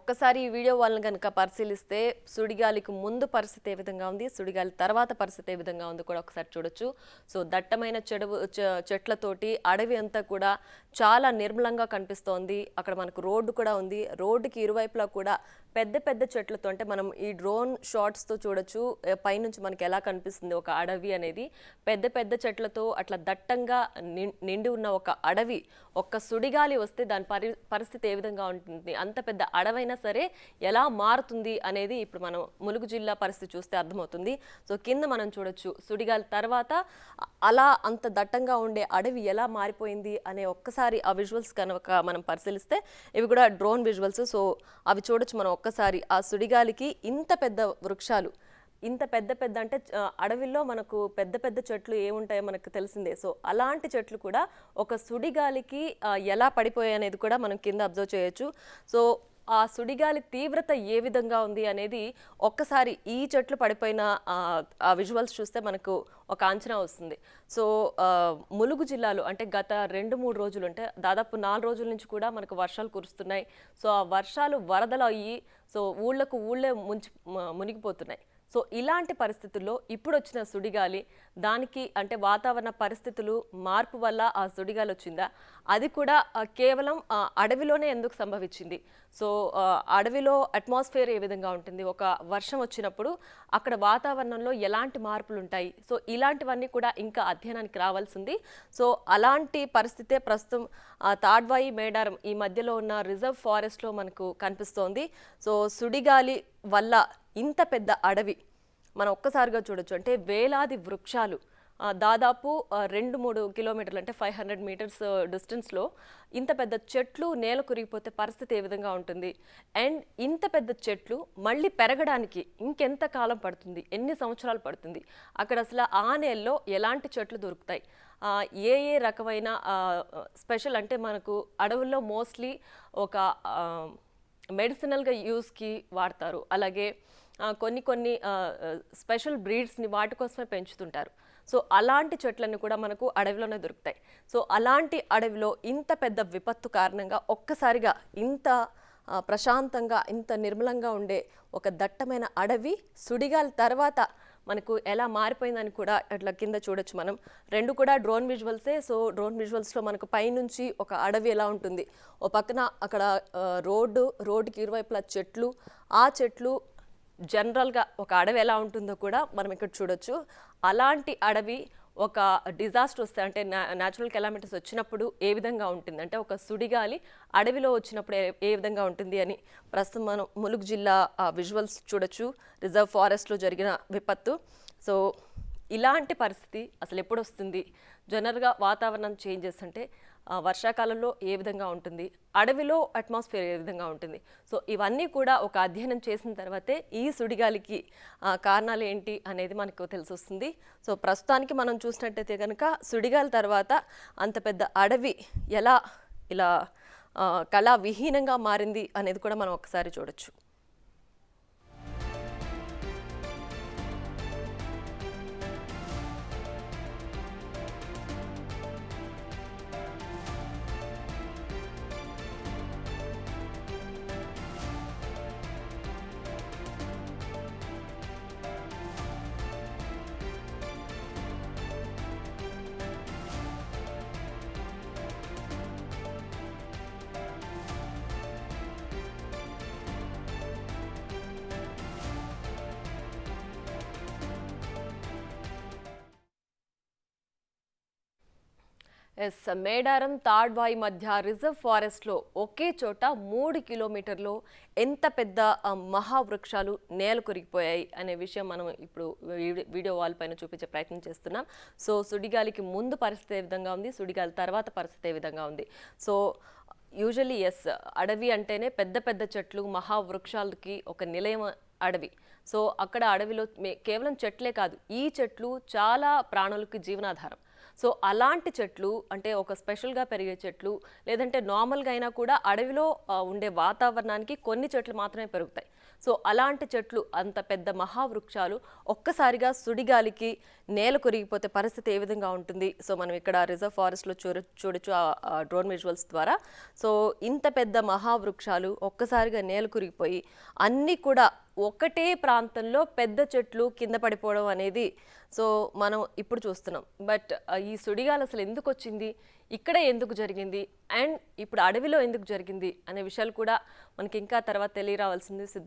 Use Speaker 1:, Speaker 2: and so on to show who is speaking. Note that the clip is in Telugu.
Speaker 1: ఒక్కసారి ఈ వీడియో వాళ్ళని కనుక పరిశీలిస్తే సుడిగాలికి ముందు పరిస్థితి ఏ విధంగా ఉంది, సుడిగాలి తర్వాత పరిస్థితి ఏ విధంగా ఉంది కూడా ఒకసారి చూడొచ్చు. సో దట్టమైన చెట్లతోటి అడవి అంతా కూడా చాలా నిర్మలంగా కనిపిస్తోంది. అక్కడ మనకు రోడ్డు కూడా ఉంది. రోడ్డుకి ఇరువైపులా కూడా పెద్ద పెద్ద చెట్లతో, అంటే మనం ఈ డ్రోన్ షాట్స్తో చూడొచ్చు పైనుంచి మనకి ఎలా కనిపిస్తుంది ఒక అడవి అనేది. పెద్ద పెద్ద చెట్లతో అట్లా దట్టంగా నిండి ఉన్న ఒక అడవి ఒక్క సుడిగాలి వస్తే దాని పరిస్థితి ఏ విధంగా ఉంటుంది, అంత పెద్ద అడవైనా సరే ఎలా మారుతుంది అనేది ఇప్పుడు మనం ములుగు జిల్లా పరిస్థితి చూస్తే అర్థమవుతుంది. సో కింద మనం చూడొచ్చు సుడిగాలి తర్వాత అలా అంత దట్టంగా ఉండే అడవి ఎలా మారిపోయింది అనే ఒక్కసారి ఆ విజువల్స్ కనుక మనం పరిశీలిస్తే ఇవి కూడా డ్రోన్ విజువల్స్. సో అవి చూడొచ్చు మనం ఒక్కసారి. ఆ సుడిగాలికి ఇంత పెద్ద వృక్షాలు, ఇంత పెద్ద పెద్ద అంటే అడవిలో మనకు పెద్ద పెద్ద చెట్లు ఏముంటాయో మనకు తెలిసిందే. సో అలాంటి చెట్లు కూడా ఒక సుడిగాలికి ఎలా పడిపోయాయి అనేది కూడా మనం కింద అబ్జర్వ్ చేయొచ్చు. సో ఆ సుడిగాలి తీవ్రత ఏ విధంగా ఉంది అనేది ఒక్కసారి ఈ చెట్లు పడిపోయిన ఆ విజువల్స్ చూస్తే మనకు ఒక అంచనా వస్తుంది. సో ములుగు జిల్లాలో అంటే గత 2-3 రోజులు, అంటే దాదాపు 4 రోజుల నుంచి కూడా మనకు వర్షాలు కురుస్తున్నాయి. సో ఆ వర్షాలు వరదలు అయ్యి సో ఊళ్ళే మునిగిపోతున్నాయి. సో ఇలాంటి పరిస్థితుల్లో ఇప్పుడు వచ్చిన సుడిగాలి, దానికి అంటే వాతావరణ పరిస్థితులు మార్పు వల్ల ఆ సుడిగాలి వచ్చిందా, అది కూడా కేవలం అడవిలోనే ఎందుకు సంభవించింది, సో అడవిలో అట్మాస్ఫియర్ ఏ విధంగా ఉంటుంది, ఒక వర్షం వచ్చినప్పుడు అక్కడ వాతావరణంలో ఎలాంటి మార్పులు ఉంటాయి, సో ఇలాంటివన్నీ కూడా ఇంకా అధ్యయనానికి రావాల్సింది. సో అలాంటి పరిస్థితే ప్రస్తుతం తాడ్వాయి మేడారం ఈ మధ్యలో ఉన్న రిజర్వ్ ఫారెస్ట్లో మనకు కనిపిస్తోంది. సో సుడిగాలి వల్ల ఇంత పెద్ద అడవి మనం ఒక్కసారిగా చూడొచ్చు. అంటే వేలాది వృక్షాలు దాదాపు 2-3 కిలోమీటర్లు అంటే 500 మీటర్స్ డిస్టెన్స్లో ఇంత పెద్ద చెట్లు నేల కురిగిపోతే పరిస్థితి ఏ విధంగా ఉంటుంది, అండ్ ఇంత పెద్ద చెట్లు మళ్ళీ పెరగడానికి ఇంకెంత కాలం పడుతుంది, ఎన్ని సంవత్సరాలు పడుతుంది, అక్కడ అసలు ఆ నేలలో ఎలాంటి చెట్లు దొరుకుతాయి, ఏ రకమైన స్పెషల్ అంటే మనకు అడవుల్లో మోస్ట్లీ ఒక మెడిసినల్గా యూస్కి వాడతారు, అలాగే కొన్ని స్పెషల్ బ్రీడ్స్ని వాటి కోసమే పెంచుతుంటారు. సో అలాంటి చెట్లన్నీ కూడా మనకు అడవిలోనే దొరుకుతాయి. సో అలాంటి అడవిలో ఇంత పెద్ద విపత్తు కారణంగా ఒక్కసారిగా ఇంత ప్రశాంతంగా ఇంత నిర్మలంగా ఉండే ఒక దట్టమైన అడవి సుడిగాలి తర్వాత మనకు ఎలా మారిపోయిందని కూడా అట్లా కింద చూడొచ్చు మనం. రెండు కూడా డ్రోన్ విజువల్సే. సో డ్రోన్ విజువల్స్లో మనకు పైనుంచి ఒక అడవి ఎలా ఉంటుంది, ఓ పక్కన అక్కడ రోడ్డుకి ఇరువైపులా చెట్లు, ఆ చెట్లు జనరల్గా ఒక అడవి ఎలా ఉంటుందో కూడా మనం ఇక్కడ చూడొచ్చు. అలాంటి అడవి ఒక డిజాస్టర్ వస్తే అంటే న్యాచురల్ కెలామిటీస్ వచ్చినప్పుడు ఏ విధంగా ఉంటుంది, అంటే ఒక సుడిగాలి అడవిలో వచ్చినప్పుడు ఏ విధంగా ఉంటుంది అని ప్రస్తుతం మనం ములుగు జిల్లా విజువల్స్ చూడొచ్చు, రిజర్వ్ ఫారెస్ట్లో జరిగిన విపత్తు. సో ఇలాంటి పరిస్థితి అసలు ఎప్పుడు వస్తుంది, జనరల్గా వాతావరణం చేంజెస్ అంటే వర్షాకాలంలో ఏ విధంగా ఉంటుంది, అడవిలో అట్మాస్ఫియర్ ఏ విధంగా ఉంటుంది, సో ఇవన్నీ కూడా ఒక అధ్యయనం చేసిన తర్వాతే ఈ సుడిగాలికి కారణాలు ఏంటి అనేది మనకు తెలిసి వస్తుంది. సో ప్రస్తుతానికి మనం చూసినట్టయితే కనుక సుడిగాలి తర్వాత అంత పెద్ద అడవి ఎలా ఇలా కళా విహీనంగా మారింది అనేది కూడా మనం ఒకసారి చూడొచ్చు. మేడారం తాడ్వాయి మధ్య రిజర్వ్ ఫారెస్ట్లో ఒకే చోట 3 కిలోమీటర్లో ఎంత పెద్ద మహావృక్షాలు నేల కొరిగిపోయాయి అనే విషయం మనం ఇప్పుడు వీడియో వాల్ పైన చూపించే ప్రయత్నం చేస్తున్నాం. సో సుడిగాలికి ముందు పరిస్థితి ఏ విధంగా ఉంది, సుడిగాలి తర్వాత పరిస్థితి ఏ విధంగా ఉంది. సో యూజువల్లీ అడవి అంటేనే పెద్ద పెద్ద చెట్లు, మహావృక్షాలకి ఒక నిలయం అడవి. సో అక్కడ అడవిలో కేవలం చెట్లే కాదు, ఈ చెట్లు చాలా ప్రాణులకి జీవనాధారం. సో అలాంటి చెట్లు అంటే ఒక స్పెషల్గా పెరిగే చెట్లు లేదంటే నార్మల్గా అయినా కూడా అడవిలో ఉండే వాతావరణానికి కొన్ని చెట్లు మాత్రమే పెరుగుతాయి. సో అలాంటి చెట్లు అంత పెద్ద మహావృక్షాలు ఒక్కసారిగా సుడిగాలికి నేల కొరిగిపోతే పరిస్థితి ఏ విధంగా ఉంటుంది? సో మనం ఇక్కడ రిజర్వ్ ఫారెస్ట్లో చూడొచ్చు ఆ డ్రోన్ విజువల్స్ ద్వారా. సో ఇంత పెద్ద మహావృక్షాలు ఒక్కసారిగా నేల కొరిగిపోయి అన్నీ కూడా ఒకటే ప్రాంతంలో పెద్ద చెట్లు కింద పడిపోవడం అనేది సో మనం ఇప్పుడు చూస్తున్నాం. బట్ ఈ సుడిగాలి అసలు ఎందుకు వచ్చింది, ఇక్కడే ఎందుకు జరిగింది, అండ్ ఇప్పుడు అడవిలో ఎందుకు జరిగింది అనే విషయాలు కూడా మనకి ఇంకా తర్వాత తెలియరావాల్సింది సిద్ధి.